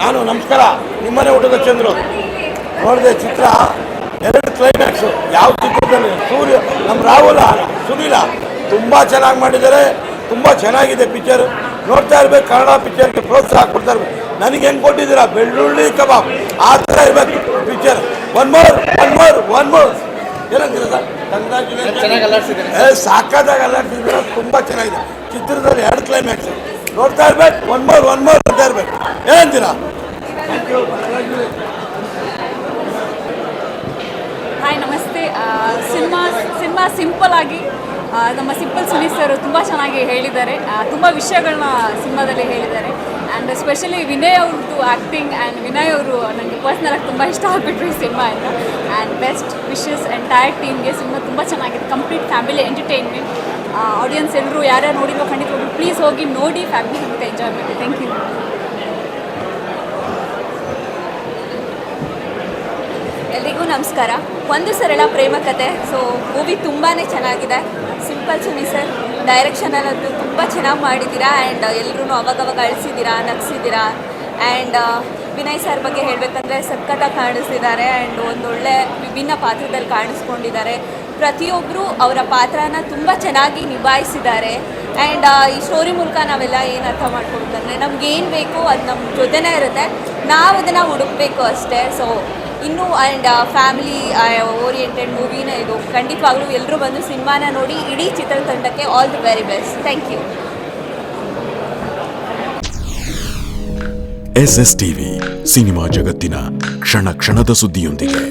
ನಾನು ನಮಸ್ಕಾರ. ನಿಮ್ಮನೆ ಊಟದ ಚಂದ್ರು ನೋಡಿದೆ ಚಿತ್ರ. 2 ಕ್ಲೈಮ್ಯಾಕ್ಸು. ಯಾವ ಚಿತ್ರದಲ್ಲಿ ಸೂರ್ಯ ನಮ್ಮ ರಾಹುಲ ಸುನೀಲ ತುಂಬ ಚೆನ್ನಾಗಿ ಮಾಡಿದ್ದಾರೆ. ತುಂಬ ಚೆನ್ನಾಗಿದೆ ಪಿಕ್ಚರ್. ನೋಡ್ತಾ ಇರ್ಬೇಕು. ಕನ್ನಡ ಪಿಕ್ಚರ್ಗೆ ಪ್ರೋತ್ಸಾಹ ಕೊಡ್ತಾ ಇರ್ಬೇಕು. ನನಗೆ ಹೆಂಗೆ ಕೊಟ್ಟಿದ್ದೀರಾ ಬೆಳ್ಳುಳ್ಳಿ ಕಬಾಬ್ ಆ ಥರ ಇರಬೇಕು ಪಿಕ್ಚರ್. ಒನ್ ಮೋರ್ ಏನಂತೀರ ಸರ್? ಸಾಕಾದಾಗ ಅಲ್ಲಾಡ್ತಿದ್ರೆ ತುಂಬ ಚೆನ್ನಾಗಿದೆ. ಚಿತ್ರದಲ್ಲಿ 2 ಕ್ಲೈಮ್ಯಾಕ್ಸ್ ನೋಡ್ತಾ ಇರ್ಬೇಕು. ಒನ್ ಮೋರ್ ಅಂತ ಇರ್ಬೇಕು. ಏನಂತೀರಾ? ಹಾಯ್, ನಮಸ್ತೆ. ಸಿನಿಮಾ ಸಿಂಪಲ್ ಆಗಿ ನಮ್ಮ ಸಿಂಪಲ್ ಸುನೀಲ್ ಸರ್ ತುಂಬ ಚೆನ್ನಾಗಿ ಹೇಳಿದ್ದಾರೆ. ತುಂಬ ವಿಷಯಗಳನ್ನ ಸಿನಿಮಾದಲ್ಲಿ ಹೇಳಿದ್ದಾರೆ. ಆ್ಯಂಡ್ ಎಸ್ಪೆಷಲಿ ವಿನಯ್ ಅವ್ರದ್ದು ಆ್ಯಕ್ಟಿಂಗ್ ಆ್ಯಂಡ್ ವಿನಯ್ ಅವರು ನನಗೆ ಪರ್ಸ್ನಲಾಗಿ ತುಂಬ ಇಷ್ಟ ಆಗಿಬಿಟ್ರು ಈ ಸಿನಿಮಾ ಅಂತ. ಆ್ಯಂಡ್ ಬೆಸ್ಟ್ ವಿಶಸ್ ಎಂಟೈರ್ ಟೀಮ್ಗೆ. ಸಿನಿಮಾ ತುಂಬ ಚೆನ್ನಾಗಿದೆ. Complete family entertainment. ಆಡಿಯನ್ಸ್ ಎಲ್ಲರೂ ಯಾರ್ಯಾರು ನೋಡಿರೋ ಖಂಡಿತವಾಗ್ಲೂ ಪ್ಲೀಸ್ ಹೋಗಿ ನೋಡಿ ಫ್ಯಾಮಿಲಿ ಸಮೇತ ಎಂಜಾಯ್ ಮಾಡಿ. Thank you. ಎಲ್ರಿಗೂ ನಮಸ್ಕಾರ. ಒಂದು ಸರಳ ಪ್ರೇಮ ಕತೆ. ಸೊ ಮೂವಿ ತುಂಬಾ ಚೆನ್ನಾಗಿದೆ. ಸಿಂಪಲ್ ಸುನಿ ಸರ್ ಡೈರೆಕ್ಷನಲ್ಲಂತೂ ತುಂಬ ಚೆನ್ನಾಗಿ ಮಾಡಿದ್ದೀರಾ. ಆ್ಯಂಡ್ ಎಲ್ಲರೂ ಅವಾಗವಾಗ ಅಳಿಸಿದ್ದೀರಾ, ನಗಿಸಿದ್ದೀರಾ. ಆ್ಯಂಡ್ ವಿನಯ್ ಸರ್ ಬಗ್ಗೆ ಹೇಳಬೇಕಂದ್ರೆ ಸಖತ್ತಾಗಿ ಕಾಣಿಸ್ತಿದ್ದಾರೆ. ಆ್ಯಂಡ್ ಒಂದೊಳ್ಳೆ ವಿಭಿನ್ನ ಪಾತ್ರದಲ್ಲಿ ಕಾಣಿಸ್ಕೊಂಡಿದ್ದಾರೆ. ಪ್ರತಿಯೊಬ್ಬರು ಅವರ ಪಾತ್ರನ ತುಂಬ ಚೆನ್ನಾಗಿ ನಿಭಾಯಿಸಿದ್ದಾರೆ. ಆ್ಯಂಡ್ ಈ ಸ್ಟೋರಿ ಮೂಲಕ ನಾವೆಲ್ಲ ಏನು ಅರ್ಥ ಮಾಡ್ಕೊಬೇಕಂದ್ರೆ ನಮ್ಗೇನು ಬೇಕು ಅದು ನಮ್ಮ ಜೊತೆನೇ ಇರುತ್ತೆ, ನಾವು ಅದನ್ನು ಹುಡುಕಬೇಕು ಅಷ್ಟೇ. ಸೊ ಇನ್ನೂ ಆ್ಯಂಡ್ ಫ್ಯಾಮಿಲಿ ಓರಿಯೆಂಟೆಡ್ ಮೂವಿನೇ ಇದು. ಖಂಡಿತವಾಗ್ಲೂ ಎಲ್ಲರೂ ಬಂದು ಸಿನಿಮಾನ ನೋಡಿ. ಇಡೀ ಚಿತ್ರತಂಡಕ್ಕೆ all the very best. Thank you. SS TV cinema ಜಗತ್ತಿನ ಕ್ಷಣ ಕ್ಷಣದ ಸುದ್ದಿಯೊಂದಿಗೆ.